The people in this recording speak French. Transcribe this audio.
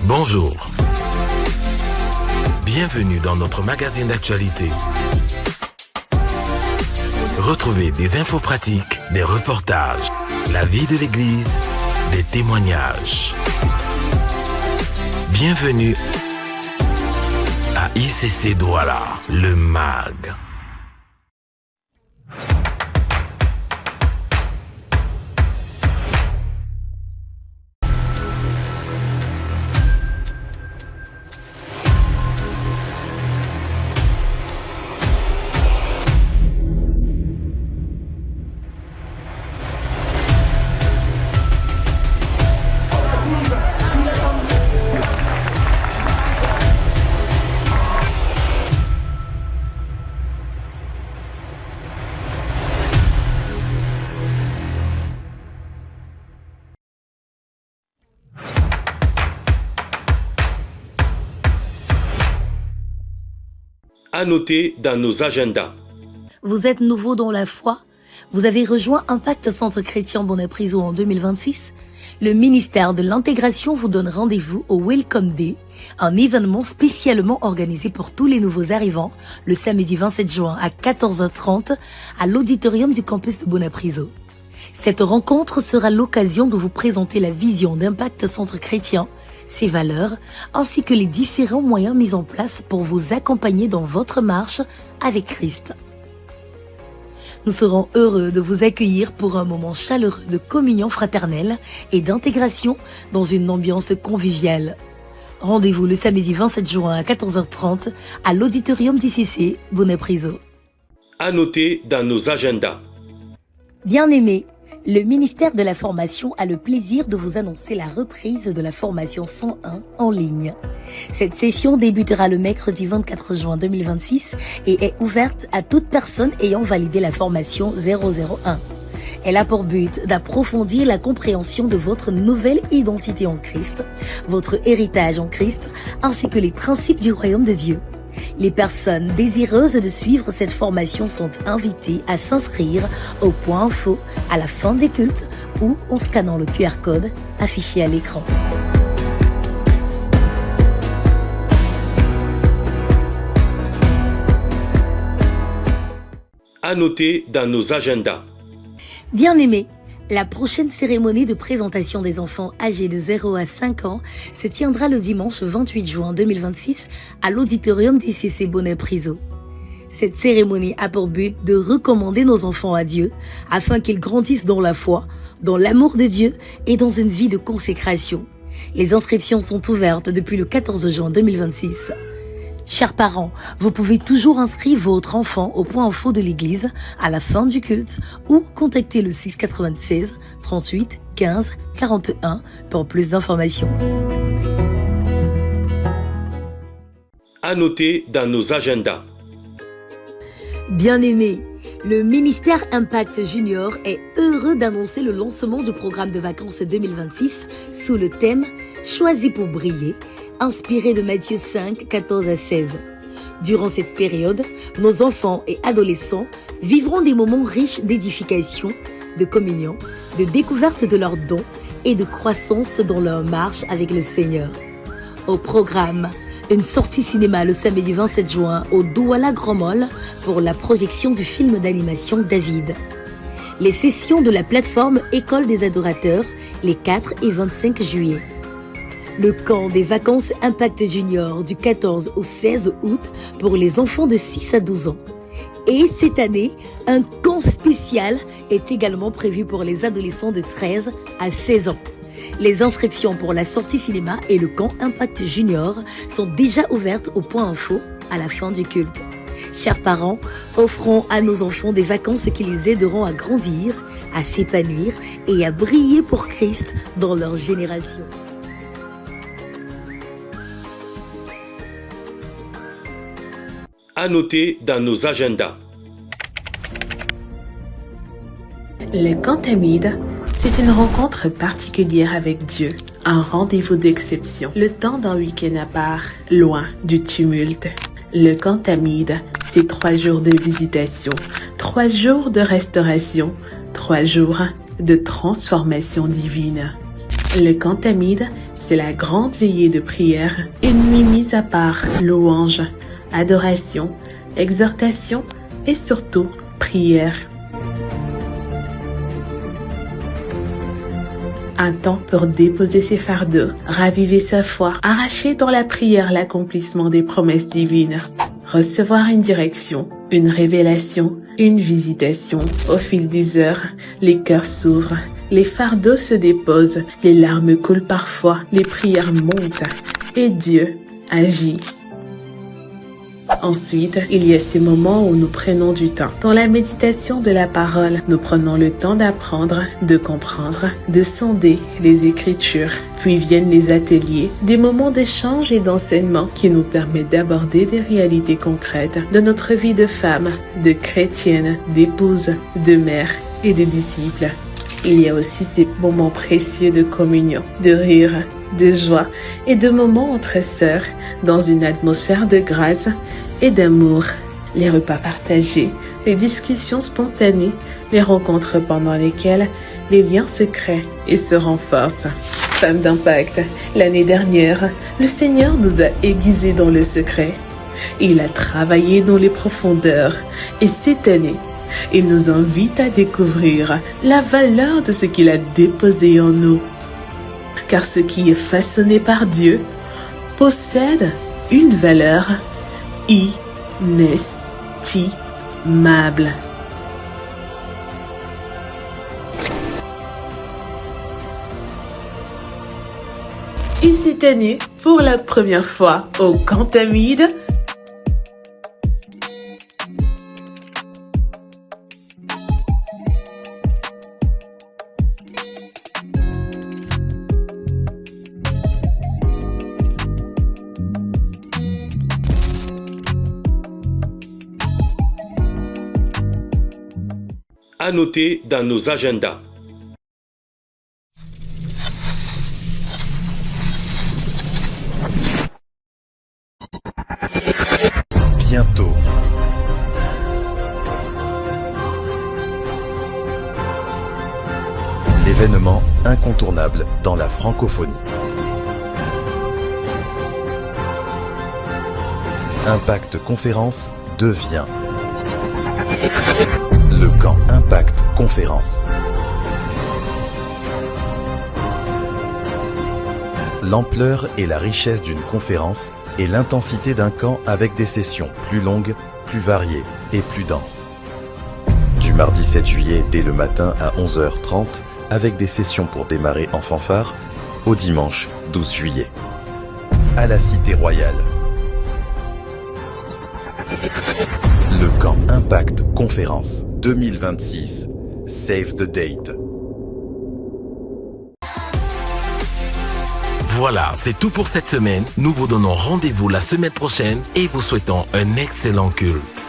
Bonjour. Bienvenue dans notre magazine d'actualité. Retrouvez des infos pratiques, des reportages, la vie de l'Église, des témoignages. Bienvenue à ICC Douala, le MAG. À noter dans nos agendas. Vous êtes nouveau dans la foi? Vous avez rejoint Impact Centre Chrétien Bonnet-Priseau en 2026? Le ministère de l'Intégration vous donne rendez-vous au Welcome Day, un événement spécialement organisé pour tous les nouveaux arrivants, le samedi 27 juin à 14h30 à l'auditorium du campus de Bonnet-Priseau. Cette rencontre sera l'occasion de vous présenter la vision d'Impact Centre Chrétien, ses valeurs, ainsi que les différents moyens mis en place pour vous accompagner dans votre marche avec Christ. Nous serons heureux de vous accueillir pour un moment chaleureux de communion fraternelle et d'intégration dans une ambiance conviviale. Rendez-vous le samedi 27 juin à 14h30 à l'auditorium d'ICC Bonnet-Priseau. À noter dans nos agendas. Bien-aimés, le ministère de la Formation a le plaisir de vous annoncer la reprise de la formation 101 en ligne. Cette session débutera le mercredi 24 juin 2026 et est ouverte à toute personne ayant validé la formation 001. Elle a pour but d'approfondir la compréhension de votre nouvelle identité en Christ, votre héritage en Christ, ainsi que les principes du royaume de Dieu. Les personnes désireuses de suivre cette formation sont invitées à s'inscrire au point info à la fin des cultes ou en scannant le QR code affiché à l'écran. À noter dans nos agendas. Bien-aimés, la prochaine cérémonie de présentation des enfants âgés de 0 à 5 ans se tiendra le dimanche 28 juin 2026 à l'auditorium d'ICC Bonnet-Priseau. Cette cérémonie a pour but de recommander nos enfants à Dieu afin qu'ils grandissent dans la foi, dans l'amour de Dieu et dans une vie de consécration. Les inscriptions sont ouvertes depuis le 14 juin 2026. Chers parents, vous pouvez toujours inscrire votre enfant au point info de l'église à la fin du culte ou contacter le 696 38 15 41 pour plus d'informations. À noter dans nos agendas. Bien-aimés, le ministère Impact Junior est heureux d'annoncer le lancement du programme de vacances 2026 sous le thème « Choisis pour briller », inspiré de Matthieu 5, 14 à 16. Durant cette période, nos enfants et adolescents vivront des moments riches d'édification, de communion, de découverte de leurs dons et de croissance dans leur marche avec le Seigneur. Au programme, une sortie cinéma le samedi 27 juin au Douala Grand Mall pour la projection du film d'animation David. Les sessions de la plateforme École des Adorateurs les 4 et 25 juillet. Le camp des vacances Impact Junior du 14 au 16 août pour les enfants de 6 à 12 ans. Et cette année, un camp spécial est également prévu pour les adolescents de 13 à 16 ans. Les inscriptions pour la sortie cinéma et le camp Impact Junior sont déjà ouvertes au point info à la fin du culte. Chers parents, offrons à nos enfants des vacances qui les aideront à grandir, à s'épanouir et à briller pour Christ dans leur génération. À noter dans nos agendas. Le Cantamide, c'est une rencontre particulière avec Dieu, un rendez-vous d'exception. Le temps d'un week-end à part, loin du tumulte. Le Cantamide, c'est 3 jours de visitation, 3 jours de restauration, 3 jours de transformation divine. Le Cantamide, c'est la grande veillée de prière, une nuit mise à part, louange, adoration, exhortation et surtout prière. Un temps pour déposer ses fardeaux, raviver sa foi, arracher dans la prière l'accomplissement des promesses divines, recevoir une direction, une révélation, une visitation. Au fil des heures, les cœurs s'ouvrent, les fardeaux se déposent, les larmes coulent parfois, les prières montent et Dieu agit. Ensuite, il y a ces moments où nous prenons du temps. Dans la méditation de la parole, nous prenons le temps d'apprendre, de comprendre, de sonder les Écritures. Puis viennent les ateliers, des moments d'échange et d'enseignement qui nous permettent d'aborder des réalités concrètes de notre vie de femme, de chrétienne, d'épouse, de mère et de disciple. Il y a aussi ces moments précieux de communion, de rire, de joie et de moments entre sœurs dans une atmosphère de grâce et d'amour. Les repas partagés, les discussions spontanées, les rencontres pendant lesquelles les liens se créent et se renforcent. Femme d'impact, l'année dernière, le Seigneur nous a aiguisés dans le secret. Il a travaillé dans les profondeurs et cette année, il nous invite à découvrir la valeur de ce qu'il a déposé en nous. Car ce qui est façonné par Dieu possède une valeur inestimable. Et cette année, pour la première fois au Cantamide, À noter dans nos agendas. Bientôt. L'événement incontournable dans la francophonie. Impact Conférence devient le camp Impact Conférence. L'ampleur et la richesse d'une conférence et l'intensité d'un camp avec des sessions plus longues, plus variées et plus denses. Du mardi 7 juillet dès le matin à 11h30 avec des sessions pour démarrer en fanfare, au dimanche 12 juillet. À la Cité Royale. Le camp Impact Conférence 2026. Save the date. Voilà, c'est tout pour cette semaine. Nous vous donnons rendez-vous la semaine prochaine et vous souhaitons un excellent culte.